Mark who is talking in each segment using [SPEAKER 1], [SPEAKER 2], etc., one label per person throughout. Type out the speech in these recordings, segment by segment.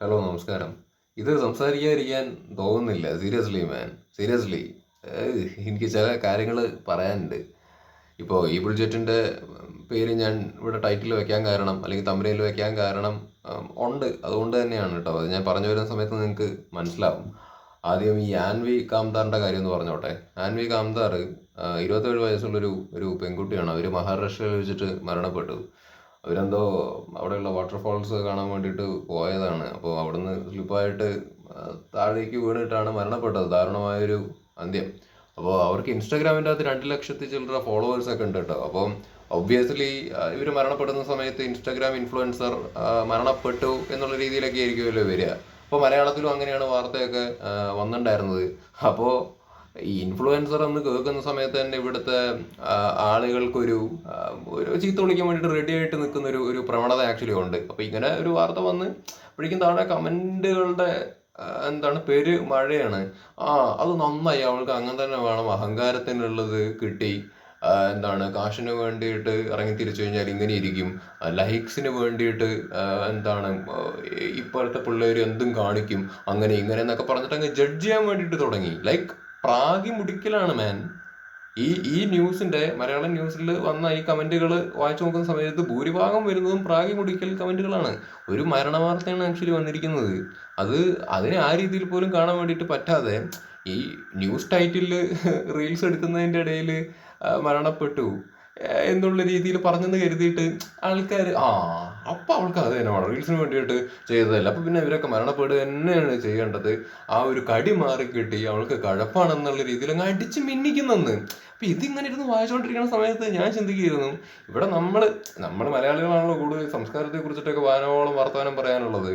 [SPEAKER 1] Hello, നമസ്കാരം. ഇത് സംസാരിക്കാതിരിക്കാൻ തോന്നുന്നില്ല. സീരിയസ്ലി മാൻ. സീരിയസ്ലി. എനിക്ക് ചില കാര്യങ്ങൾ പറയാനുണ്ട്. ഇപ്പോൾ ഈ ബുൾജെറ്റിൻ്റെ പേര് ഞാൻ ഇവിടെ ടൈറ്റിൽ വെക്കാൻ കാരണം, അല്ലെങ്കിൽ തമ്പനയിൽ വെക്കാൻ കാരണം ഉണ്ട്. അതുകൊണ്ട് തന്നെയാണ് കേട്ടോ. അത് ഞാൻ പറഞ്ഞു വരുന്ന സമയത്ത് നിങ്ങൾക്ക് മനസ്സിലാവും. ആദ്യം ഈ ആൻവി കാംതാറിൻ്റെ കാര്യം എന്ന് പറഞ്ഞോട്ടെ. ആൻവി കാംതാർ 27 വയസ്സുള്ളൊരു ഒരു പെൺകുട്ടിയാണ്. അവർ മഹാരാഷ്ട്രയിൽ വെച്ചിട്ട് മരണപ്പെട്ടു. അവരെന്തോ അവിടെയുള്ള വാട്ടർഫാൾസ് കാണാൻ വേണ്ടിയിട്ട് പോയതാണ്. അപ്പോൾ അവിടുന്ന് സ്ലിപ്പായിട്ട് താഴേക്ക് വീണിട്ടാണ് മരണപ്പെട്ടത്. ദാരുണമായൊരു അന്ത്യം. അപ്പോൾ അവർക്ക് ഇൻസ്റ്റാഗ്രാമിൻ്റെ അകത്ത് 2 ലക്ഷത്തിൽ ചില്ലറ ഫോളോവേഴ്സൊക്കെ ഉണ്ട് കേട്ടോ. അപ്പം ഒബ്വിയസ്ലി ഇവർ മരണപ്പെടുന്ന സമയത്ത് ഇൻസ്റ്റാഗ്രാം ഇൻഫ്ലുവൻസർ മരണപ്പെട്ടു എന്നുള്ള രീതിയിലൊക്കെ ആയിരിക്കുമല്ലോ വരിക. അപ്പോൾ മലയാളത്തിലും അങ്ങനെയാണ് വാർത്തയൊക്കെ വന്നിട്ടുണ്ടായിരുന്നത്. അപ്പോൾ ഈ ഇൻഫ്ലുവൻസർ എന്ന് കേൾക്കുന്ന സമയത്ത് തന്നെ ഇവിടുത്തെ ആളുകൾക്കൊരു ഒരു ചീത്ത വിളിക്കാൻ വേണ്ടിയിട്ട് റെഡി ആയിട്ട് നിൽക്കുന്ന ഒരു പ്രവണത ആക്ച്വലി ഉണ്ട്. അപ്പോൾ ഇങ്ങനെ ഒരു വാർത്ത വന്ന് അപ്പോഴേക്കും താഴെ കമൻറ്റുകളുടെ പേര് മഴയാണ്. അത് നന്നായി, അവൾക്ക് അങ്ങനെ തന്നെ വേണം, അഹങ്കാരത്തിനുള്ളത് കിട്ടി, കാശിന് വേണ്ടിയിട്ട് ഇറങ്ങി തിരിച്ചു കഴിഞ്ഞാൽ ഇങ്ങനെ ഇരിക്കും, ലൈക്സിന് വേണ്ടിയിട്ട് ഇപ്പോഴത്തെ പിള്ളേർ എന്തും കാണിക്കും, അങ്ങനെ ഇങ്ങനെ എന്നൊക്കെ പറഞ്ഞിട്ട് അങ്ങ് ജഡ്ജ് ചെയ്യാൻ വേണ്ടിയിട്ട് തുടങ്ങി. ലൈക്ക് പ്രാഗി മുടിക്കലാണ് മാൻ. ഈ ന്യൂസിന്റെ മലയാളം ന്യൂസിൽ വന്ന ഈ കമന്റുകൾ വായിച്ചു നോക്കുന്ന സമയത്ത് ഭൂരിഭാഗം വരുന്നതും പ്രാഗി മുടിക്കൽ കമന്റുകളാണ്. ഒരു മരണ വാർത്തയാണ് ആക്ച്വലി വന്നിരിക്കുന്നത്. അതിനെ ആ രീതിയിൽ പോലും കാണാൻ വേണ്ടിയിട്ട് പറ്റാതെ ഈ ന്യൂസ് ടൈറ്റിൽ റീൽസ് എടുക്കുന്നതിൻ്റെ ഇടയിൽ മരണപ്പെട്ടു എന്നുള്ള രീതിയിൽ പറഞ്ഞെന്ന് കരുതിയിട്ട് ആൾക്കാർ അപ്പം അവൾക്ക് അത് തന്നെ വേണം, റീൽസിന് വേണ്ടിയിട്ട് ചെയ്തതല്ല, അപ്പം പിന്നെ ഇവരൊക്കെ മരണപ്പെടുക തന്നെയാണ് ചെയ്യേണ്ടത്, ആ ഒരു കടി മാറിക്കിട്ടി, അവൾക്ക് കഴപ്പാണെന്നുള്ള രീതിയിൽ അങ്ങ് അടിച്ച് മിന്നിക്കുന്നെന്ന്. അപ്പം ഇതിങ്ങനെ ഇരുന്ന് വായിച്ചുകൊണ്ടിരിക്കുന്ന സമയത്ത് ഞാൻ ചിന്തിക്കുകയായിരുന്നു, ഇവിടെ നമ്മൾ മലയാളികളാണല്ലോ കൂടുതൽ സംസ്കാരത്തെ കുറിച്ചിട്ടൊക്കെ വാനോളം വർത്തമാനം പറയാറുള്ളത്.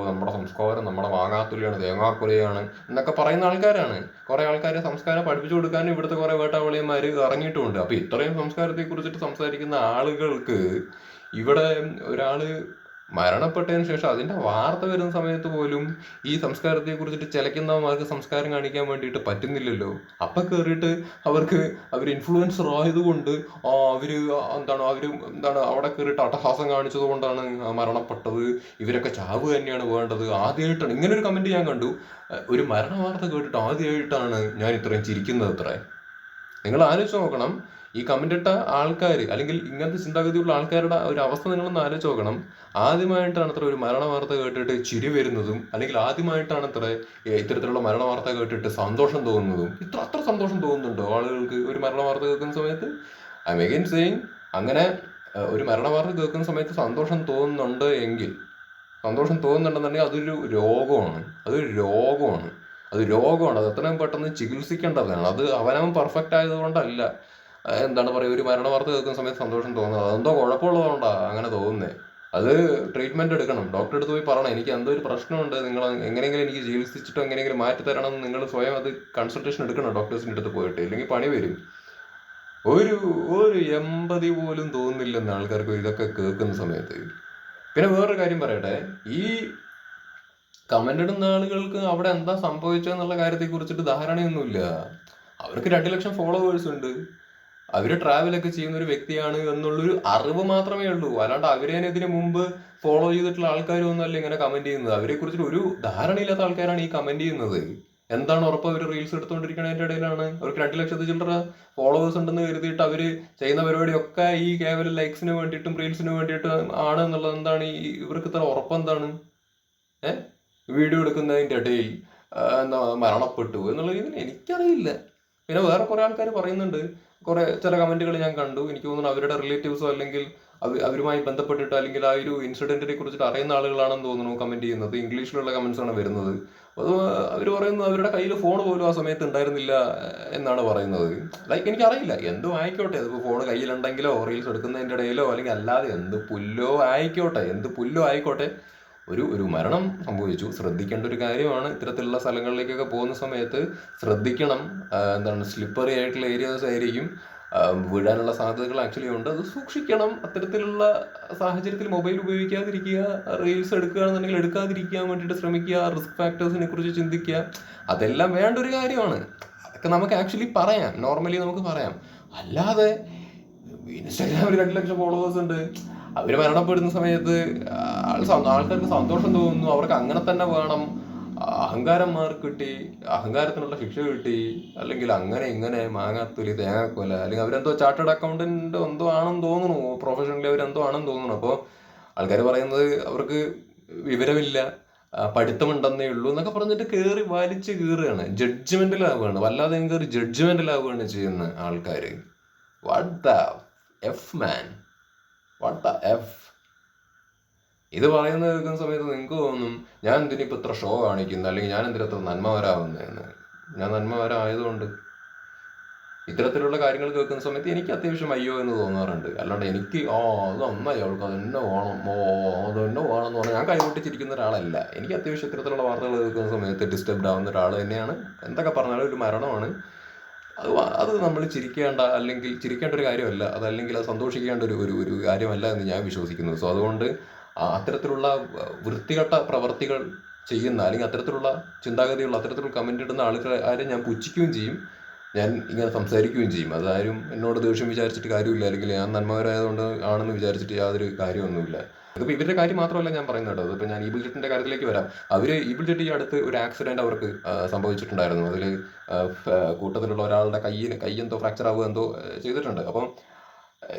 [SPEAKER 1] നമ്മുടെ സംസ്കാരം നമ്മുടെ മാങ്ങാത്തുലിയാണ്, തേങ്ങാക്കുലയാണ് എന്നൊക്കെ പറയുന്ന ആൾക്കാരാണ്. കുറെ ആൾക്കാരെ സംസ്കാരം പഠിപ്പിച്ചു കൊടുക്കാനും ഇവിടുത്തെ കുറെ വേട്ടാവളിയന്മാർ ഇറങ്ങിയിട്ടുമുണ്ട്. അപ്പൊ ഇത്രയും സംസ്കാരത്തെ കുറിച്ചിട്ട് സംസാരിക്കുന്ന ആളുകൾക്ക് ഇവിടെ ഒരാള് മരണപ്പെട്ടതിന് ശേഷം അതിന്റെ വാർത്ത വരുന്ന സമയത്ത് പോലും ഈ സംസ്കാരത്തെ കുറിച്ചിട്ട് ചിലക്കുന്നവർക്ക് സംസ്കാരം കാണിക്കാൻ വേണ്ടിയിട്ട് പറ്റുന്നില്ലല്ലോ. അപ്പൊ കയറിയിട്ട് അവർ ഇൻഫ്ലുവൻസർ ആയതുകൊണ്ട് അവര് അവിടെ കയറിയിട്ട് അട്ടഹാസം കാണിച്ചത് കൊണ്ടാണ് മരണപ്പെട്ടത്, ഇവരൊക്കെ ചാവ് തന്നെയാണ് വേണ്ടത്. ആദ്യമായിട്ടാണ് ഇങ്ങനെ ഒരു കമന്റ് ഞാൻ കണ്ടു. ഒരു മരണ വാർത്ത കേട്ടിട്ട് ആദ്യമായിട്ടാണ് ഞാൻ ഇത്രയും ചിരിക്കുന്നത്. അത്രേ നിങ്ങൾ ആലോചിച്ച് നോക്കണം. ഈ കമന്റ് ഇട്ട ആൾക്കാർ, അല്ലെങ്കിൽ ഇങ്ങനത്തെ ചിന്താഗതിയുള്ള ആൾക്കാരുടെ ഒരു അവസ്ഥ നിങ്ങളൊന്ന് ആലോചിച്ച് നോക്കണം. ആദ്യമായിട്ടാണ് അത്ര ഒരു മരണ വാർത്ത കേട്ടിട്ട് ചിരി വരുന്നതും, അല്ലെങ്കിൽ ആദ്യമായിട്ടാണ് അത്ര ഇത്തരത്തിലുള്ള മരണ വാർത്ത കേട്ടിട്ട് സന്തോഷം തോന്നുന്നതും. അത്ര സന്തോഷം തോന്നുന്നുണ്ടോ ആളുകൾക്ക് ഒരു മരണ വാർത്ത കേൾക്കുന്ന സമയത്ത്? ഐ എം അഗൈൻ സെയിങ്, അങ്ങനെ ഒരു മരണ വാർത്ത കേൾക്കുന്ന സമയത്ത് സന്തോഷം തോന്നുന്നുണ്ടെന്നുണ്ടെങ്കിൽ അതൊരു രോഗമാണ്. അത് എത്രയും പെട്ടെന്ന് ചികിത്സിക്കേണ്ടതാണ്. അത് അവനവൻ പെർഫെക്റ്റ് ആയതുകൊണ്ടല്ല ഒരു മരണ വാർത്ത കേൾക്കുന്ന സമയത്ത് സന്തോഷം തോന്നുന്നത്. അതെന്തോ കുഴപ്പമുള്ളതുകൊണ്ടാണ് അങ്ങനെ തോന്നുന്നത്. അത് ട്രീറ്റ്മെന്റ് എടുക്കണം, ഡോക്ടറെ അടുത്ത് പോയി പറയണം, എനിക്ക് എന്തോ ഒരു പ്രശ്നമുണ്ട്, നിങ്ങൾ എങ്ങനെയെങ്കിലും എനിക്ക് ചികിത്സിച്ചിട്ടോ എങ്ങനെയെങ്കിലും മാറ്റി തരണം എന്ന് നിങ്ങൾ സ്വയം അത് കൺസൾട്ടേഷൻ എടുക്കണം ഡോക്ടേഴ്സിൻ്റെ അടുത്ത് പോയിട്ട്. ഇല്ലെങ്കിൽ പണി വരും. ഒരു എമ്പതി പോലും തോന്നുന്നില്ലെന്ന് ആൾക്കാർക്ക് ഇതൊക്കെ കേൾക്കുന്ന സമയത്ത്. പിന്നെ വേറൊരു കാര്യം പറയട്ടെ, ഈ കമന്റ് ഇടുന്ന ആളുകൾക്ക് അവിടെ എന്താ സംഭവിച്ചെന്നുള്ള കാര്യത്തെ കുറിച്ചിട്ട് ധാരണയൊന്നുമില്ല. അവർക്ക് 2 ലക്ഷം ഫോളോവേഴ്സ് ഉണ്ട്, അവര് ട്രാവലൊക്കെ ചെയ്യുന്ന ഒരു വ്യക്തിയാണ് എന്നുള്ളൊരു അറിവ് മാത്രമേ ഉള്ളൂ. അല്ലാണ്ട് ഇതിനു മുമ്പ് ഫോളോ ചെയ്തിട്ടുള്ള ആൾക്കാരും ഒന്നുമല്ല ഇങ്ങനെ കമന്റ് ചെയ്യുന്നത്. അവരെ കുറിച്ചിട്ട് ഒരു ധാരണയില്ലാത്ത ആൾക്കാരാണ് ഈ കമന്റ് ചെയ്യുന്നത്. എന്താണ് ഉറപ്പ്? അവർ റീൽസ് എടുത്തുകൊണ്ടിരിക്കുന്നതിന്റെ ഇടയിലാണ് അവർക്ക് 2 ലക്ഷത്തിൽ ചില്ലറ ഫോളോവേഴ്സ് ഉണ്ടെന്ന് കരുതിയിട്ട് അവര് ചെയ്യുന്ന പരിപാടിയൊക്കെ ഈ കേവലം ലൈക്സിന് വേണ്ടിയിട്ടും റീൽസിന് വേണ്ടിയിട്ടും ആണ് എന്നുള്ളത് ഇവർക്ക് ഇത്ര ഉറപ്പെന്താണ്? വീഡിയോ എടുക്കുന്നതിന്റെ ഇടയിൽ മരണപ്പെട്ടു എന്നുള്ള രീതിയിൽ എനിക്കറിയില്ല. പിന്നെ വേറെ കുറെ ആൾക്കാർ പറയുന്നുണ്ട്, ചില കമന്റുകൾ ഞാൻ കണ്ടു. എനിക്ക് തോന്നുന്നു അവരുടെ റിലേറ്റീവ്സോ അല്ലെങ്കിൽ അവരുമായി ബന്ധപ്പെട്ടിട്ട് അല്ലെങ്കിൽ ആ ഒരു ഇൻസിഡന്റിനെ കുറിച്ചിട്ട് അറിയുന്ന ആളുകളാണെന്ന് തോന്നുന്നു കമന്റ് ചെയ്യുന്നത്. ഇംഗ്ലീഷിലുള്ള കമന്റ്സ് ആണ് വരുന്നത്. അത് അവർ പറയുന്നത് അവരുടെ കയ്യിൽ ഫോൺ പോലും ആ സമയത്ത് ഉണ്ടായിരുന്നില്ല എന്നാണ് പറയുന്നത്. ലൈക്ക് എനിക്കറിയില്ല, എന്തോ ആയിക്കോട്ടെ, അതിപ്പോൾ ഫോൺ കയ്യിലുണ്ടെങ്കിലോ റീൽസ് എടുക്കുന്നതിൻ്റെ ഇടയിലോ അല്ലെങ്കിൽ അല്ലാതെ എന്ത് പുല്ലോ ആയിക്കോട്ടെ, ഒരു മരണം സംഭവിച്ചു. ശ്രദ്ധിക്കേണ്ട ഒരു കാര്യമാണ്. ഇത്തരത്തിലുള്ള സ്ഥലങ്ങളിലേക്കൊക്കെ പോകുന്ന സമയത്ത് ശ്രദ്ധിക്കണം. സ്ലിപ്പറി ആയിട്ടുള്ള ഏരിയാസ് ആയിരിക്കും, വീഴാനുള്ള സാധ്യതകൾ ആക്ച്വലി ഉണ്ട്. അത് സൂക്ഷിക്കണം. അത്തരത്തിലുള്ള സാഹചര്യത്തിൽ മൊബൈൽ ഉപയോഗിക്കാതിരിക്കുക, റീൽസ് എടുക്കുകയാണെന്നുണ്ടെങ്കിൽ എടുക്കാതിരിക്കാൻ വേണ്ടിയിട്ട് ശ്രമിക്കുക, റിസ്ക് ഫാക്ടേഴ്സിനെ കുറിച്ച് ചിന്തിക്കുക. അതെല്ലാം വേണ്ട ഒരു കാര്യമാണ്. അതൊക്കെ നമുക്ക് ആക്ച്വലി നോർമലി നമുക്ക് പറയാം. അല്ലാതെ ഇൻസ്റ്റാഗ്രാമിൽ 2 ലക്ഷം ഫോളോവേഴ്സ് ഉണ്ട്, അവർ മരണപ്പെടുന്ന സമയത്ത് ആൾക്കാർക്ക് സന്തോഷം തോന്നുന്നു, അവർക്ക് അങ്ങനെ തന്നെ വേണം, അഹങ്കാരം മാർക്ക് കിട്ടി, അഹങ്കാരത്തിനുള്ള ശിക്ഷ കിട്ടി, അല്ലെങ്കിൽ അങ്ങനെ ഇങ്ങനെ മാങ്ങാത്തൊലി തേങ്ങാക്കൊല, അല്ലെങ്കിൽ അവരെന്തോ ചാർട്ടേഡ് അക്കൗണ്ടന്റ് എന്തോ ആണെന്ന് തോന്നുന്നു, പ്രൊഫഷണലി അവരെന്തോ ആണെന്ന് തോന്നുന്നു. അപ്പോൾ ആൾക്കാർ പറയുന്നത് അവർക്ക് വിവരമില്ല, പഠിത്തമുണ്ടെന്നേ ഉള്ളൂ എന്നൊക്കെ പറഞ്ഞിട്ട് കയറി വലിച്ച് കീറുകയാണ്, ജഡ്ജ്മെന്റിലാവുകയാണ്, വല്ലാതെ കയറി ജഡ്ജ്മെന്റിലാവുകയാണ് ചെയ്യുന്ന ആൾക്കാർ. What the F man, what the F. ഇത് പറയുന്നത് കേൾക്കുന്ന സമയത്ത് നിങ്ങൾക്ക് തോന്നും ഞാൻ എന്തിനിപ്പോൾ ഇത്ര ഷോ കാണിക്കുന്നു, അല്ലെങ്കിൽ ഞാൻ എന്തിനത്ര നന്മവരാകുന്നതെന്ന്. ഞാൻ നന്മവരായതുകൊണ്ട് ഇത്തരത്തിലുള്ള കാര്യങ്ങൾ കേൾക്കുന്ന സമയത്ത് എനിക്ക് അത്യാവശ്യം അയ്യോ എന്ന് തോന്നാറുണ്ട്. അല്ലാണ്ട് എനിക്ക് അത് നന്നായി അവൾക്ക് അത് എന്നെ വേണം, അത് എന്നെ വേണം എന്ന് പറഞ്ഞാൽ ഞാൻ കൈകൊട്ടിച്ചിരിക്കുന്ന ഒരാളല്ല. എനിക്ക് അത്യാവശ്യം ഇത്തരത്തിലുള്ള വാർത്തകൾ കേൾക്കുന്ന സമയത്ത് ഡിസ്റ്റർബ്ഡ് ആവുന്ന ഒരാൾ തന്നെയാണ്. എന്തൊക്കെ പറഞ്ഞാലും ഒരു മരണമാണ്. അത് നമ്മൾ ചിരിക്കേണ്ട, അല്ലെങ്കിൽ ചിരിക്കേണ്ട ഒരു കാര്യമല്ല, അതല്ലെങ്കിൽ അത് സന്തോഷിക്കേണ്ട ഒരു കാര്യമല്ല എന്ന് ഞാൻ വിശ്വസിക്കുന്നു. സോ അതുകൊണ്ട് അത്തരത്തിലുള്ള വൃത്തികെട്ട പ്രവർത്തികൾ ചെയ്യുന്ന, അല്ലെങ്കിൽ അത്തരത്തിലുള്ള ചിന്താഗതിയുള്ള, അത്തരത്തിലുള്ള കമൻ്റ് ഇടുന്ന ആൾക്കാരെ ഞാൻ പുച്ഛിക്കുകയും ചെയ്യും, ഞാൻ ഇങ്ങനെ സംസാരിക്കുകയും ചെയ്യും. അതാരും എന്നോട് ദേഷ്യം വിചാരിച്ചിട്ട് കാര്യമില്ല, അല്ലെങ്കിൽ ഞാൻ നന്മകരായതുകൊണ്ട് ആണെന്ന് വിചാരിച്ചിട്ട് യാതൊരു കാര്യമൊന്നുമില്ല. ഇതിപ്പോൾ ഇവരുടെ കാര്യം മാത്രമല്ല ഞാൻ പറയുന്നത് കേട്ടോ. അതിപ്പോൾ ഞാൻ ഈബിൾ ജെറ്റിൻ്റെ കാര്യത്തിലേക്ക് വരാം. ഈബിൾ ജെറ്റ് ഈ അടുത്ത് ഒരു ആക്സിഡൻറ്റ് അവർക്ക് സംഭവിച്ചിട്ടുണ്ടായിരുന്നു. അതിൽ കൂട്ടത്തിലുള്ള ഒരാളുടെ കൈയെന്തോ ഫ്രാക്ചർ ആവുക എന്തോ ചെയ്തിട്ടുണ്ട്. അപ്പം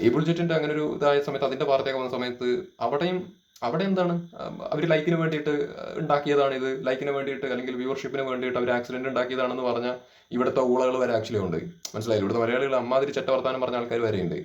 [SPEAKER 1] ഈബിൾ ജെറ്റിൻ്റെ അങ്ങനെ ഒരു ഇതായ സമയത്ത്, അതിൻ്റെ വാർത്തയൊക്കെ വന്ന സമയത്ത് അവിടെ എന്താണ്, അവർ ലൈക്കിന് വേണ്ടിയിട്ട് ഉണ്ടാക്കിയതാണിത്, ലൈക്കിന് വേണ്ടിയിട്ട് അല്ലെങ്കിൽ വ്യൂവർഷിപ്പിന് വേണ്ടിയിട്ട് അവർ ആക്സിഡൻറ്റ് ഉണ്ടാക്കിയതാണെന്ന് പറഞ്ഞാൽ ഇവിടുത്തെ ഊളകൾ വരെ ആക്ച്വലി ഉണ്ട്. മനസ്സിലായില്ല, ഇവിടുത്തെ മലയാളികൾ അമ്മാതിരി ചെറ്റ വർത്താനം പറഞ്ഞ ആൾക്കാർ വരെയുണ്ട്.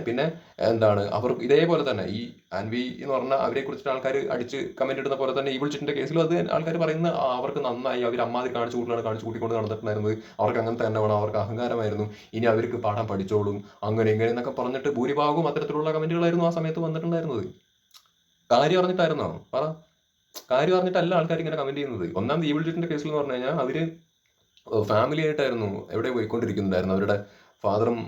[SPEAKER 1] പിന്നെ എന്താണ്, അവർക്ക് ഇതേപോലെ തന്നെ ഈ ആൻവി എന്ന് പറഞ്ഞാൽ അവരെ കുറിച്ചിട്ട് ആൾക്കാർ അടിച്ച് കമന്റ് ഇടുന്ന പോലെ തന്നെ ഈബിൾ ജെറ്റിന്റെ കേസിലും അത് ആൾക്കാർ പറയുന്ന അവർക്ക് നന്നായി, അവർ അമ്മാതിരി കാണിച്ചു കൂട്ടിക്കൊണ്ട് നടന്നിട്ടുണ്ടായിരുന്നത്, അവർക്ക് അങ്ങനെ തന്നെ വേണം, അവർക്ക് അഹങ്കാരമായിരുന്നു, ഇനി അവർക്ക് പാഠം പഠിച്ചോളും, അങ്ങനെ ഇങ്ങനെ എന്നൊക്കെ പറഞ്ഞിട്ട് ഭൂരിഭാഗവും അത്തരത്തിലുള്ള കമന്റുകളായിരുന്നു ആ സമയത്ത് വന്നിട്ടുണ്ടായിരുന്നത്. കാര്യം അറിഞ്ഞിട്ടായിരുന്നോ? പറ. കാര്യം അറിഞ്ഞിട്ടല്ല ആൾക്കാർ ഇങ്ങനെ കമന്റ് ചെയ്യുന്നത്. ഒന്നാമത് ഈബിൾ ജെറ്റിന്റെ കേസിൽ എന്ന് പറഞ്ഞു കഴിഞ്ഞാൽ അവര് ഫാമിലി ആയിട്ടായിരുന്നു എവിടെ പോയിക്കൊണ്ടിരിക്കുന്നുണ്ടായിരുന്നു. അവരുടെ ഫാദറും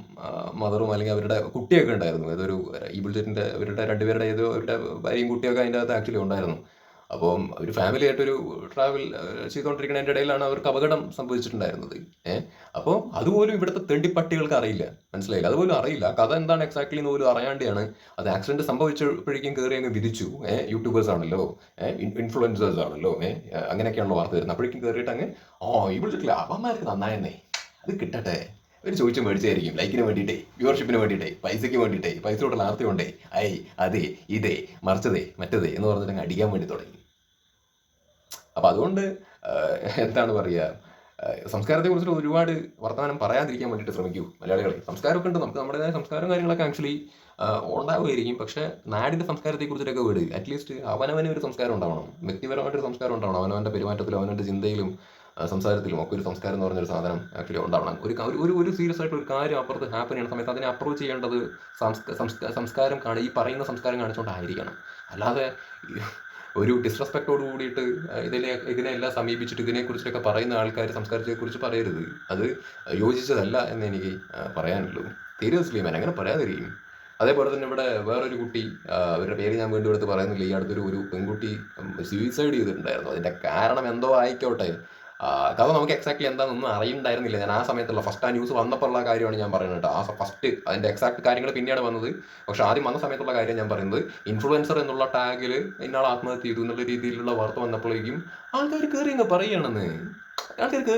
[SPEAKER 1] മദറും അല്ലെങ്കിൽ അവരുടെ കുട്ടിയൊക്കെ ഉണ്ടായിരുന്നു. ഏതൊരു ഈബിൾ ജെറ്റിന്റെ അവരുടെ രണ്ടുപേരുടെ അവരുടെ ഭാര്യയും കുട്ടിയൊക്കെ അതിൻ്റെ അകത്ത് ആക്ച്വലി ഉണ്ടായിരുന്നു. അപ്പം ഒരു ഫാമിലി ആയിട്ടൊരു ട്രാവൽ ചെയ്തുകൊണ്ടിരിക്കുന്നതിൻ്റെ ഇടയിലാണ് അവർക്ക് അപകടം സംഭവിച്ചിട്ടുണ്ടായിരുന്നത്. അപ്പോൾ അതുപോലും ഇവിടുത്തെ തെണ്ടിപ്പട്ടികൾക്ക് അറിയില്ല. മനസ്സിലായില്ല, അതുപോലും അറിയില്ല. കഥ എന്താണ് എക്സാക്ട്ലി എന്ന് പോലും അറിയാണ്ടാണ് അത് ആക്സിഡന്റ് സംഭവിച്ചപ്പോഴേക്കും കയറി അങ്ങ് വിധിച്ചു. യൂട്യൂബേഴ്സ് ആണല്ലോ, ഇൻഫ്ലുവൻസേഴ്സ് ആണല്ലോ, അങ്ങനെയൊക്കെയാണല്ലോ വാർത്ത വരുന്നത്. അപ്പോഴേക്കും കയറിയിട്ട് അങ്ങ് ഇവിടെ ചുറ്റില്ല, അവന്മാർക്ക് നന്നായെന്നേ, അത് കിട്ടട്ടെ, അവർ ചോദിച്ചു മേടിച്ചായിരിക്കും, ലൈക്കിന് വേണ്ടിയിട്ടേ, വ്യൂവർഷിപ്പിന് വേണ്ടിയിട്ടേ, പൈസയ്ക്ക് വേണ്ടിയിട്ടേ, പൈസയോടുള്ള ആർത്തി കൊണ്ടേ, അതെ ഇതേ മറിച്ചതേ മറ്റതേ എന്ന് പറഞ്ഞിട്ട് അങ്ങ് അടിക്കാൻ വേണ്ടി തുടങ്ങി. അപ്പം അതുകൊണ്ട് എന്താണ് പറയുക, സംസ്കാരത്തെ കുറിച്ചിട്ട് ഒരുപാട് വർത്തമാനം പറയാതിരിക്കാൻ വേണ്ടിയിട്ട് ശ്രമിക്കൂ മലയാളികളെ. സംസ്കാരമൊക്കെ ഉണ്ട്, നമുക്ക് നമ്മുടേതായ സംസ്കാരം കാര്യങ്ങളൊക്കെ ആക്ച്വലി ഉണ്ടാവുമായിരിക്കും. പക്ഷേ നാടിൻ്റെ സംസ്കാരത്തെ കുറിച്ചിട്ടൊക്കെ വിട്. അറ്റ്ലീസ്റ്റ് അവനവന് ഒരു സംസ്കാരം ഉണ്ടാവണം, വ്യക്തിപരമായിട്ടൊരു സംസ്കാരം ഉണ്ടാവണം. അവനവൻ്റെ പെരുമാറ്റത്തിലും അവനവൻ്റെ ചിന്തയിലും സംസാരത്തിലും ഒക്കെ ഒരു സംസ്കാരം എന്ന് പറഞ്ഞൊരു സാധനം ആക്ച്വലി ഉണ്ടാവണം. ഒരു സീരിയസ് ആയിട്ട് ഒരു കാര്യം അപ്പുറത്ത് ഹാപ്പൻ ചെയ്യുന്ന സമയത്ത് അതിനെ അപ്രോച്ച് ചെയ്യേണ്ടത് സംസ്കാരം ഈ പറയുന്ന സംസ്കാരം കാണിച്ചുകൊണ്ടായിരിക്കണം. അല്ലാതെ ഒരു ഡിസ്റെസ്പെക്റ്റോട് കൂടിയിട്ട് ഇതിനെല്ലാം സമീപിച്ചിട്ട് ഇതിനെക്കുറിച്ചൊക്കെ പറയുന്ന ആൾക്കാർ സംസ്കാരത്തെക്കുറിച്ച് പറയരുത്. അത് യോജിച്ചതല്ല എന്ന് എനിക്ക് പറയാനുള്ളൂ. സീരിയസ്ലി മാൻ, അങ്ങനെ പറയാതിരിക്കും. അതേപോലെ തന്നെ ഇവിടെ വേറൊരു കുട്ടി, അവരുടെ പേര് ഞാൻ വീണ്ടും എടുത്ത് പറയുന്നില്ല, ഈ അടുത്തൊരു പെൺകുട്ടി സൂയിസൈഡ് ചെയ്തിട്ടുണ്ടായിരുന്നു. അതിൻ്റെ കാരണം എന്തോ ആയിക്കോട്ടെ, കഥ നമുക്ക് എക്സാക്ട്ലി എന്താണെന്നൊന്നും അറിയുന്നുണ്ടായിരുന്നില്ല. ഞാൻ ആ സമയത്തുള്ള ഫസ്റ്റ് ആ ന്യൂസ് വന്നപ്പോഴുള്ള കാര്യമാണ് ഞാൻ പറയുന്നത് കേട്ടോ. ഫസ്റ്റ് അതിൻ്റെ എക്സാക്ട് കാര്യങ്ങൾ പിന്നെയാണ് വന്നത്. പക്ഷെ ആദ്യം വന്ന സമയത്തുള്ള കാര്യം ഞാൻ പറയുന്നത്, ഇൻഫ്ലുവൻസർ എന്നുള്ള ടാഗിൽ ഇന്നാൾ ആത്മഹത്യ ചെയ്തു എന്നുള്ള രീതിയിലുള്ള വാർത്ത വന്നപ്പോഴേക്കും ആൾക്കാർ കയറി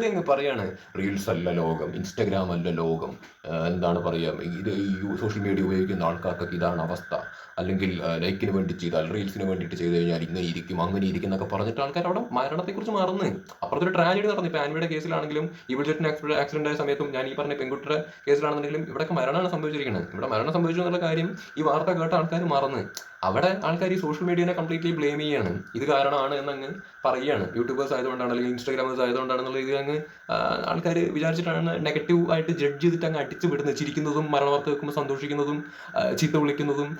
[SPEAKER 1] അങ്ങ് പറയാണ്, റീൽസ് അല്ല ലോകം, ഇൻസ്റ്റഗ്രാം അല്ല ലോകം, എന്താണ് പറയുക, ഇത് ഈ സോഷ്യൽ മീഡിയ ഉപയോഗിക്കുന്ന ആൾക്കാർക്കൊക്കെ ഇതാണ് അവസ്ഥ, അല്ലെങ്കിൽ ലൈക്കിന് വേണ്ടി ചെയ്താൽ, റീൽസിന് വേണ്ടിയിട്ട് ചെയ്ത് കഴിഞ്ഞാൽ ഇങ്ങനെ ഇരിക്കും അങ്ങനെ ഇരിക്കും എന്നൊക്കെ പറഞ്ഞിട്ട് ആൾക്കാർ അവിടെ മരണത്തെക്കുറിച്ച് മറന്ന് അപ്പുറത്തൊരു ട്രാജഡി നടന്നു. ഇപ്പോൾ ആൻവിയുടെ കേസിലാണെങ്കിലും ഈബിൾ ജെറ്റിന് ആക്സിഡന്റ് ആയ സമയത്തും ഞാൻ ഈ പറഞ്ഞ പെൺകുട്ടിയുടെ കേസിലാണെന്നുണ്ടെങ്കിലും ഇവിടെയൊക്കെ മരണമാണ് സംഭവിച്ചിരിക്കുന്നത്. ഇവിടെ മരണം സംഭവിച്ചു എന്നുള്ള കാര്യം ഈ വാർത്ത കേട്ട ആൾക്കാർ മറന്ന് അവിടെ ആൾക്കാർ ഈ സോഷ്യൽ മീഡിയനെ കംപ്ലീറ്റ്ലി ബ്ലെയിം ചെയ്യാണ്. ഇത് കാരണമാണ് എന്നങ്ങ് പറയുകയാണ്. യൂട്യൂബേഴ്സ് ആയതുകൊണ്ടാണ് അല്ലെങ്കിൽ ഇൻസ്റ്റാഗ്രാമേഴ്സ് ആയതുകൊണ്ടാണെന്നുള്ള ഇത് അങ്ങ് ആൾക്കാർ വിചാരിച്ചിട്ടാണ് നെഗറ്റീവ് ആയിട്ട് ജഡ്ജ് ചെയ്തിട്ട് അങ്ങ് അടിച്ചു വിടുന്നത്. ചിരിക്കുന്നതും മരണവാർത്ത വെക്കുമ്പോൾ സന്തോഷിക്കുന്നതും ചീത്ത വിളിക്കുന്നതും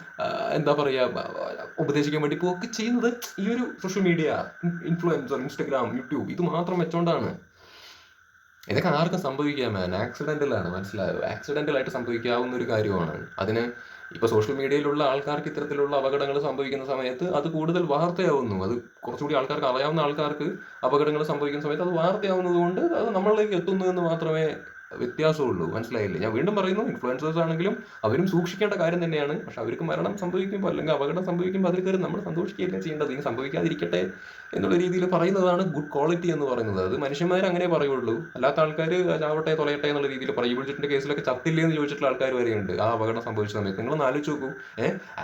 [SPEAKER 1] എന്താ പറയുക, ഉപദേശിക്കാൻ വേണ്ടി ഇപ്പോൾ ഒക്കെ ചെയ്യുന്നത് ഈ ഒരു social media, influencer, Instagram, YouTube, ഇത് മാത്രം വെച്ചോണ്ടാണ്. ഇതൊക്കെ ആർക്കും സംഭവിക്കാം മാൻ, ആക്സിഡൻ്റലാണ്. മനസ്സിലായോ? ആക്സിഡൻ്റലായിട്ട് സംഭവിക്കാവുന്ന ഒരു കാര്യമാണ്. അതിന് ഇപ്പോൾ സോഷ്യൽ മീഡിയയിലുള്ള ആൾക്കാർക്ക് ഇത്തരത്തിലുള്ള അപകടങ്ങൾ സംഭവിക്കുന്ന സമയത്ത് അത് കൂടുതൽ വാർത്തയാവുന്നു. അത് കുറച്ചുകൂടി ആൾക്കാർക്ക് അറിയാവുന്ന ആൾക്കാർക്ക് അപകടങ്ങൾ സംഭവിക്കുന്ന സമയത്ത് അത് വാർത്തയാവുന്നത് കൊണ്ട് അത് നമ്മളിലേക്ക് എത്തുന്നു എന്ന് മാത്രമേ വ്യത്യാസമുള്ളൂ. മനസ്സിലായില്ലേ? ഞാൻ വീണ്ടും പറയുന്നു, ഇൻഫ്ലുവൻസേഴ്സ് ആണെങ്കിലും അവരും സൂക്ഷിക്കേണ്ട കാര്യം തന്നെയാണ്. പക്ഷെ അവർക്ക് മരണം സംഭവിക്കുമ്പോൾ അല്ലെങ്കിൽ അപകടം സംഭവിക്കുമ്പോൾ അതിൽ കയറി നമ്മൾ സന്തോഷിക്കുകയല്ല ചെയ്യേണ്ടത്. ഇനി സംഭവിക്കാതിരിക്കട്ടെ എന്നുള്ള രീതിയിൽ പറയുന്നതാണ് ഗുഡ് ക്വാളിറ്റി എന്ന് പറയുന്നത്. അത് മനുഷ്യന്മാർ അങ്ങനെ പറയുള്ളൂ. അല്ലാത്ത ആൾക്കാർ ചാവട്ടെ തൊലയട്ടെ എന്നുള്ള രീതിയിൽ പറയും. ബുൾജിറ്റിന്റെ കേസിലൊക്കെ ചത്തില്ലേ എന്ന് ചോദിച്ചിട്ടുള്ള ആൾക്കാർ വരെയുണ്ട് ആ അപകടം സംഭവിച്ച സമയത്ത്. നിങ്ങളൊന്ന് ആലോചിച്ച് നോക്കൂ,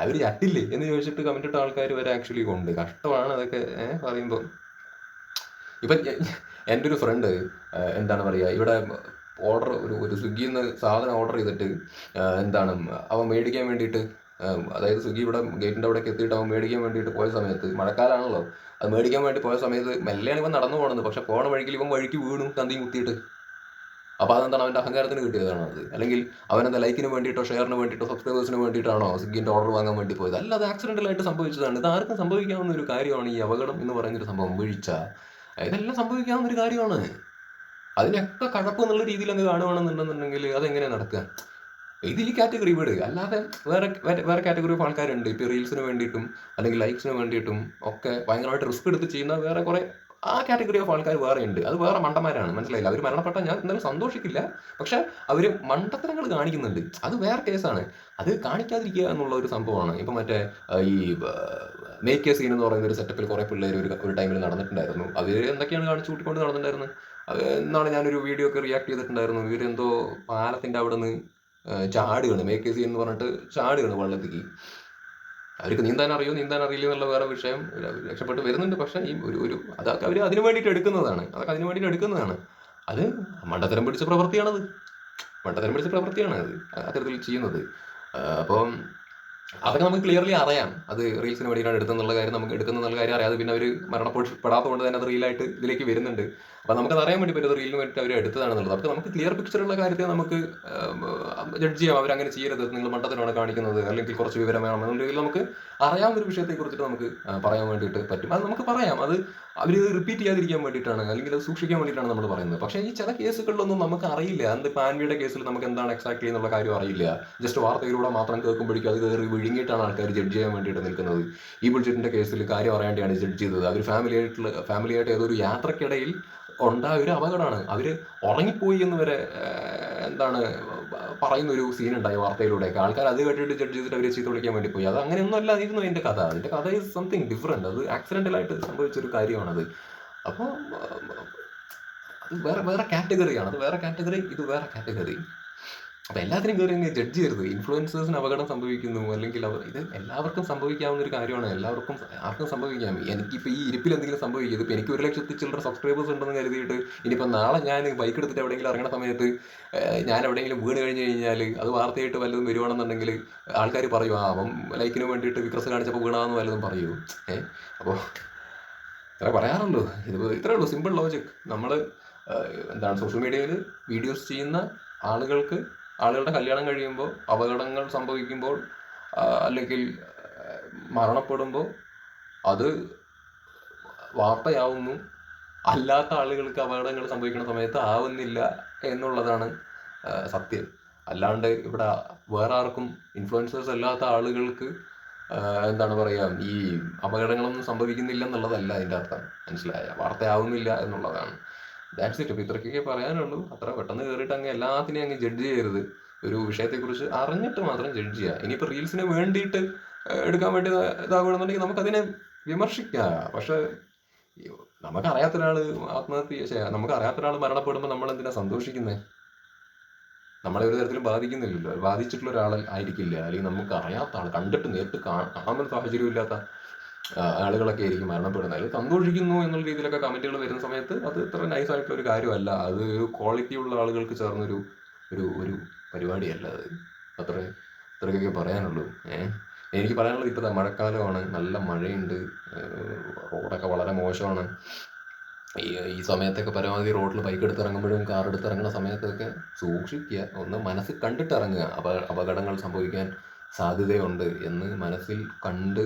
[SPEAKER 1] അവർ ചത്തില്ലേ എന്ന് ചോദിച്ചിട്ട് കമന്റ് ഇട്ട ആൾക്കാർ വരെ ആക്ച്വലി ഉണ്ട്. കഷ്ടമാണ് അതൊക്കെ പറയുമ്പോൾ. ഇപ്പം എൻ്റെ ഒരു ഫ്രണ്ട് എന്താണ് പറയുക, ഇവിടെ ഓർഡർ ഒരു സ്വിഗ്ഗിയിൽ നിന്ന് സാധനം ഓർഡർ ചെയ്തിട്ട് എന്താണ് അവൻ മേടിക്കാൻ വേണ്ടിയിട്ട്, അതായത് സ്വിഗ്ഗി ഇവിടെ ഗേറ്റിൻ്റെ അവിടേക്ക് എത്തിയിട്ട് അവൻ മേടിക്കാൻ വേണ്ടിയിട്ട് പോയ സമയത്ത്, മഴക്കാലമാണല്ലോ, അത് മേടിക്കാൻ വേണ്ടി പോയ സമയത്ത് മെല്ലെയാണ് ഇവൻ നടന്നു പോകണത്. പക്ഷെ പോണ വഴിക്കിൽ ഇവൻ വഴിക്ക് വീണു തന്തിയും കുത്തിയിട്ട്. അപ്പോൾ അതെന്താണ് അവൻ്റെ അഹങ്കാരത്തിന് കിട്ടിയതാണോ അത്? അല്ലെങ്കിൽ അവനെന്താ ലൈക്കിന് വേണ്ടിയിട്ടോ ഷെയറിന് വേണ്ടിയിട്ടോ സബ്സ്ക്രൈബേഴ്സിന് വേണ്ടിയിട്ടാണോ സ്വിഗ്ഗിൻ്റെ ഓർഡർ വാങ്ങാൻ വേണ്ടി പോയത്? അല്ല, അത് ആക്സിഡൻ്റലായിട്ട് സംഭവിച്ചതാണ്. ഇത് ആർക്കും സംഭവിക്കാവുന്ന ഒരു കാര്യമാണ് ഈ അപകടം എന്ന് പറയുന്നൊരു സംഭവം. വീഴ്ച, ഇതെല്ലാം സംഭവിക്കാവുന്ന ഒരു കാര്യമാണ്. അതിനൊക്കെ കഴപ്പ് എന്നുള്ള രീതിയിൽ അങ്ങ് കാണുകയാണെന്നുണ്ടെന്നുണ്ടെങ്കിൽ അതെങ്ങനെയാണ് നടക്കുക? ഇത് ഈ കാറ്റഗറി വീട്. അല്ലാതെ വേറെ കാറ്റഗറി ഓഫ് ആൾക്കാരുണ്ട്. ഇപ്പോൾ റീൽസിന് വേണ്ടിയിട്ടും അല്ലെങ്കിൽ ലൈക്സിന് വേണ്ടിയിട്ടും ഒക്കെ ഭയങ്കരമായിട്ട് റിസ്ക് എടുത്ത് ചെയ്യുന്ന വേറെ കുറേ ആ കാറ്റഗറി ഓഫ് ആൾക്കാർ വേറെ ഉണ്ട്. അത് വേറെ മണ്ടന്മാരാണ്. മനസ്സിലായില്ല? അവർ മരണപ്പെട്ടാൽ ഞാൻ എന്തായാലും സന്തോഷിക്കില്ല. പക്ഷെ അവർ മണ്ടത്തരങ്ങൾ കാണിക്കുന്നുണ്ട്. അത് വേറെ കേസാണ്. അത് കാണിക്കാതിരിക്കുക എന്നുള്ള ഒരു സംഭവമാണ്. ഇപ്പം മറ്റേ ഈ മേക്ക് എ സീൻ എന്ന് പറയുന്ന ഒരു സെറ്റപ്പിൽ കുറേ പിള്ളേർ ഒരു ടൈമിൽ നടന്നിട്ടുണ്ടായിരുന്നു. അവർ എന്തൊക്കെയാണ് കാണിച്ചു കൂട്ടിക്കൊണ്ട് നടന്നിട്ടുണ്ടായിരുന്നത്? അത് എന്നാണ് ഞാനൊരു വീഡിയോ ഒക്കെ റിയാക്ട് ചെയ്തിട്ടുണ്ടായിരുന്നു. ഇവരെന്തോ പാലത്തിൻ്റെ അവിടെ നിന്ന് ചാടുകയാണ്, മേക്ക് എ സീൻ എന്ന് പറഞ്ഞിട്ട് ചാടുകയാണ് വെള്ളത്തിലേക്ക്. അവർക്ക് നീന്താൻ അറിയോ നീന്താൻ അറിയില്ല എന്നുള്ള വേറെ വിഷയം. രക്ഷപ്പെട്ട് വരുന്നുണ്ട്. പക്ഷേ ഈ അതൊക്കെ അവർ അതിനു വേണ്ടിയിട്ട് എടുക്കുന്നതാണ്. അത് മണ്ടത്തരം പിടിച്ച പ്രവൃത്തിയാണത്. അത്തരത്തിൽ ചെയ്യുന്നത്. അപ്പം അതൊക്കെ നമുക്ക് ക്ലിയർലി അറിയാം. അത് റീൽസിന് വേണ്ടിയിട്ടാണ് എടുത്തെന്നുള്ള കാര്യം നമുക്ക് എടുക്കുന്നുള്ള കാര്യം അറിയാതെ പിന്നെ അവർ മരണപ്പെടാത്തതുകൊണ്ട് തന്നെ അത് റീലായിട്ട് ഇതിലേക്ക് വരുന്നുണ്ട്. അപ്പം നമുക്കത് അറിയാൻ വേണ്ടി പറ്റും റീലിന് വേണ്ടിയിട്ട് അവർ എടുത്തതാണെന്നുള്ളത്. അപ്പോൾ നമുക്ക് ക്ലിയർ പിക്ചറുള്ള കാര്യത്തെ നമുക്ക് ജഡ്ജ് ചെയ്യാം. അവരങ്ങനെ ചെയ്യരുത്, നിങ്ങൾ മണ്ടത്തിനാണ് കാണിക്കുന്നത്, അല്ലെങ്കിൽ കുറച്ച് വിവരം വേണം എന്നുണ്ടെങ്കിൽ നമുക്ക് അറിയാവുന്ന ഒരു വിഷയത്തെക്കുറിച്ചിട്ട് നമുക്ക് പറയാൻ വേണ്ടിയിട്ട് പറ്റും. അത് നമുക്ക് പറയാം. അത് അവർ റിപ്പീറ്റ് ചെയ്യാതിരിക്കാൻ വേണ്ടിയിട്ടാണ്, അല്ലെങ്കിൽ അത് സൂക്ഷിക്കാൻ വേണ്ടിയിട്ടാണ് നമ്മൾ പറയുന്നത്. പക്ഷേ ഈ ചില കേസുകളിലൊന്നും നമുക്ക് അറിയില്ല. അത് പാൻവിയുടെ കേസിൽ നമുക്ക് എന്താണ് എക്സാക്ട്ലി എന്നുള്ള കാര്യം അറിയില്ല. ജസ്റ്റ് വാർത്തയിലൂടെ മാത്രം കേൾക്കുമ്പോഴേക്കും അത് കയറി വിഴുങ്ങിയിട്ടാണ് ആൾക്കാർ ജഡ്ജ് ചെയ്യാൻ വേണ്ടിയിട്ട് നിൽക്കുന്നത്. ഈ ബുൾജിറ്റിന്റെ കേസിൽ കാര്യം അറിയാണ്ടാണ് ജഡ്ജ് ചെയ്തത്. അവർ ഫാമിലിയായിട്ട് ഏതൊരു യാത്രക്കിടയിൽ ഉണ്ടായ ഒരു അപകടമാണ്. അവർ ഉറങ്ങിപ്പോയി എന്ന് വരെ എന്താണ് പറയുന്ന ഒരു സീൻ ഉണ്ടായി വാർത്തയിലൂടെയൊക്കെ. ആൾക്കാർ അത് കേട്ടിട്ട് ജഡ്ജ് ചെയ്തിട്ട് അവരെ ചീത്ത വിളിക്കാൻ വേണ്ടി പോയി. അത് അങ്ങനെയൊന്നും അല്ലായിരുന്നു അതിൻ്റെ കഥ. അതിൻ്റെ കഥ ഈസ് സംതിങ് ഡിഫറെൻറ്റ്. അത് ആക്സിഡൻ്റലായിട്ട് സംഭവിച്ചൊരു കാര്യമാണത്. അപ്പോൾ അത് വേറെ കാറ്റഗറിയാണ്. അത് വേറെ കാറ്റഗറി, ഇത് വേറെ കാറ്റഗറി. അപ്പോൾ എല്ലാത്തിനും കയറി അങ്ങ് ജഡ്ജ് ചെയ്യരുത്. ഇൻഫ്ലുവൻസേഴ്സിന് അപകടം സംഭവിക്കുന്നു, അല്ലെങ്കിൽ ഇത് എല്ലാവർക്കും സംഭവിക്കാവുന്ന ഒരു കാര്യമാണ്. ആർക്കും സംഭവിക്കാം. എനിക്കിപ്പോൾ ഈ ഇരിപ്പിൽ എന്തെങ്കിലും സംഭവിക്കും. ഇപ്പോൾ എനിക്ക് 1,00,000 ചില്ലറ സബ്സ്ക്രൈബേഴ്സ് ഉണ്ടെന്ന് കരുതിയിട്ട് ഇനിയിപ്പോൾ നാളെ ഞാൻ ബൈക്ക് എടുത്തിട്ട് എവിടെയെങ്കിലും ഇറങ്ങുന്ന സമയത്ത് ഞാൻ എവിടെയെങ്കിലും വീണ് കഴിഞ്ഞ് കഴിഞ്ഞാൽ അത് വാർത്തയായിട്ട് വല്ലതും വരുവാണെന്നുണ്ടെങ്കിൽ ആൾക്കാർ പറയും, അവൻ ലൈക്കിന് വേണ്ടിയിട്ട് വിക്രസ് കാണിച്ചപ്പോൾ വീണാന്ന് വല്ലതും പറയൂ. അപ്പോൾ ഇത്ര പറയാറുള്ളൂ. ഇത്രേ ഉള്ളൂ, സിമ്പിൾ ലോജിക്. നമ്മൾ എന്താണ് സോഷ്യൽ മീഡിയയിൽ വീഡിയോസ് ചെയ്യുന്ന ആളുകളുടെ കല്യാണം കഴിയുമ്പോൾ, അപകടങ്ങൾ സംഭവിക്കുമ്പോൾ, അല്ലെങ്കിൽ മരണപ്പെടുമ്പോൾ അത് വാർത്തയാവുന്നു. അല്ലാത്ത ആളുകൾക്ക് അപകടങ്ങൾ സംഭവിക്കുന്ന സമയത്ത് ആവുന്നില്ല എന്നുള്ളതാണ് സത്യം. അല്ലാണ്ട് ഇവിടെ വേറെ ആർക്കും, ഇൻഫ്ലുവൻസേഴ്സ് അല്ലാത്ത ആളുകൾക്ക് എന്താണ് പറയുക, ഈ അപകടങ്ങളൊന്നും സംഭവിക്കുന്നില്ല എന്നുള്ളതല്ല അതിൻ്റെ അർത്ഥം. മനസ്സിലായ? വാർത്തയാവുന്നില്ല എന്നുള്ളതാണ്. That's it. അപ്പോൾ ഇത്രയ്ക്കൊക്കെ പറയാനുള്ളൂ. അത്ര പെട്ടെന്ന് കയറിയിട്ട് അങ്ങ് എല്ലാത്തിനെയും അങ്ങ് ജഡ്ജ് ചെയ്യരുത്. ഒരു വിഷയത്തെക്കുറിച്ച് അറിഞ്ഞിട്ട് മാത്രം ജഡ്ജ് ചെയ്യുക. ഇനിയിപ്പോൾ റീൽസിന് വേണ്ടിയിട്ട് എടുക്കാൻ വേണ്ടി ഇതാകുകയാണെന്നുണ്ടെങ്കിൽ നമുക്കതിനെ വിമർശിക്കാം. പക്ഷെ നമുക്കറിയാത്ത ഒരാൾ മരണപ്പെടുമ്പോൾ നമ്മൾ എന്തിനാ സന്തോഷിക്കുന്നത്? നമ്മളെ ഒരു തരത്തിലും ബാധിക്കുന്നില്ലല്ലോ. ബാധിച്ചിട്ടുള്ള ഒരാൾ ആയിരിക്കില്ല, അല്ലെങ്കിൽ നമുക്ക് അറിയാത്ത ആൾ, കണ്ടിട്ട് നേരിട്ട് കാണാൻ സാഹചര്യം ഇല്ലാത്ത ആളുകളൊക്കെ ആയിരിക്കും മരണപ്പെടുന്നത്. അതിൽ സന്തോഷിക്കുന്നു എന്നുള്ള രീതിയിലൊക്കെ കമന്റുകൾ വരുന്ന സമയത്ത് അത് ഇത്ര നൈസായിട്ടുള്ള ഒരു കാര്യമല്ല. അത് ഒരു ക്വാളിറ്റി ഉള്ള ആളുകൾക്ക് ചേർന്നൊരു ഒരു പരിപാടിയല്ല അത്. ഇത്രയൊക്കെ പറയാനുള്ളൂ. എനിക്ക് പറയാനുള്ളത്, ഇപ്പോൾ മഴക്കാലമാണ്, നല്ല മഴയുണ്ട്, റോഡൊക്കെ വളരെ മോശമാണ്. ഈ സമയത്തൊക്കെ പരമാവധി റോഡിൽ ബൈക്ക് എടുത്തിറങ്ങുമ്പോഴും കാർ എടുത്തിറങ്ങുന്ന സമയത്തൊക്കെ സൂക്ഷിക്കുക. ഒന്ന് മനസ്സിൽ കണ്ടിട്ട് ഇറങ്ങുക. അപകടങ്ങൾ സംഭവിക്കാൻ സാധ്യതയുണ്ട് എന്ന് മനസ്സിൽ കണ്ട്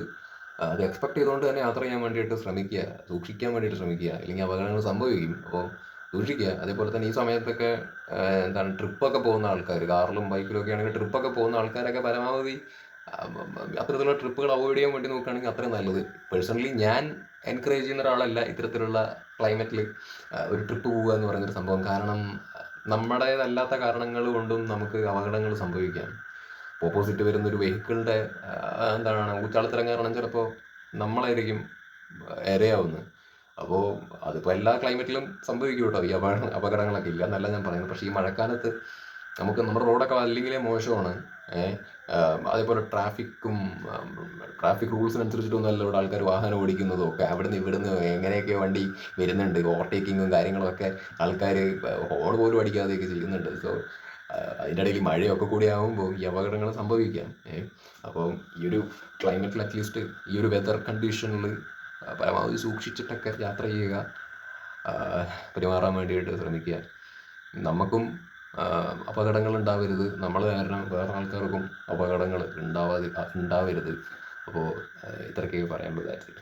[SPEAKER 1] അത് എക്സ്പെക്ട് ചെയ്തുകൊണ്ട് തന്നെ യാത്ര ചെയ്യാൻ വേണ്ടിയിട്ട് ശ്രമിക്കുക, സൂക്ഷിക്കാൻ വേണ്ടിയിട്ട് ശ്രമിക്കുക. അല്ലെങ്കിൽ അപകടങ്ങൾ സംഭവിക്കും. അപ്പോൾ സൂക്ഷിക്കുക. അതേപോലെ തന്നെ ഈ സമയത്തൊക്കെ എന്താണ് ട്രിപ്പൊക്കെ പോകുന്ന ആൾക്കാർ, കാറിലും ബൈക്കിലും ഒക്കെ ആണെങ്കിൽ ട്രിപ്പൊക്കെ പോകുന്ന ആൾക്കാരൊക്കെ പരമാവധി അത്തരത്തിലുള്ള ട്രിപ്പുകൾ അവോയ്ഡ് ചെയ്യാൻ വേണ്ടി നോക്കുകയാണെങ്കിൽ അത്രയും നല്ലത്. പേഴ്സണലി ഞാൻ എൻകറേജ് ചെയ്യുന്ന ഒരാളല്ല ഇത്തരത്തിലുള്ള ക്ലൈമറ്റിൽ ഒരു ട്രിപ്പ് പോവുക എന്ന് പറയുന്നൊരു സംഭവം. കാരണം നമ്മുടേതല്ലാത്ത കാരണങ്ങൾ കൊണ്ടും നമുക്ക് അപകടങ്ങൾ സംഭവിക്കാം. ഓപ്പോസിറ്റ് വരുന്നൊരു വെഹിക്കിളിൻ്റെ എന്താണ് ഊച്ചാളിത്തരം കാരണം ചിലപ്പോൾ നമ്മളായിരിക്കും ഇരയാവുന്നത്. അപ്പോൾ അതിപ്പോൾ എല്ലാ ക്ലൈമറ്റിലും സംഭവിക്കും കേട്ടോ ഈ അപകടങ്ങളൊക്കെ, ഇല്ല എന്നല്ല ഞാൻ പറയുന്നത്. പക്ഷേ ഈ മഴക്കാലത്ത് നമുക്ക് നമ്മുടെ റോഡൊക്കെ അല്ലെങ്കിലേ മോശമാണ്. അതേപോലെ ട്രാഫിക് റൂൾസിനനുസരിച്ചിട്ടൊന്നുമല്ല ഇവിടെ ആൾക്കാർ വാഹനം ഓടിക്കുന്നതും ഒക്കെ. അവിടുന്ന് ഇവിടുന്ന് എങ്ങനെയൊക്കെ വണ്ടി വരുന്നുണ്ട്, ഓവർടേക്കിങ്ങും കാര്യങ്ങളൊക്കെ ആൾക്കാർ ഹോൺ പോലും അടിക്കാതെയൊക്കെ ചെയ്യുന്നുണ്ട്. സോ അതിൻ്റെ ഇടയിൽ മഴയൊക്കെ കൂടി ആകുമ്പോൾ ഈ അപകടങ്ങൾ സംഭവിക്കാം. അപ്പോൾ ഈ ഒരു ക്ലൈമറ്റിൽ അറ്റ്ലീസ്റ്റ് ഈ ഒരു വെതർ കണ്ടീഷനിൽ പരമാവധി സൂക്ഷിച്ചിട്ടൊക്കെ യാത്ര ചെയ്യുക, പെരുമാറാൻ വേണ്ടിയിട്ട് ശ്രമിക്കുക. നമുക്കും അപകടങ്ങൾ ഉണ്ടാവരുത്, നമ്മൾ കാരണം വേറെ ആൾക്കാർക്കും അപകടങ്ങൾ ഉണ്ടാവരുത്. അപ്പോൾ ഇത്രയൊക്കെ പറയാൻ പറ്റും.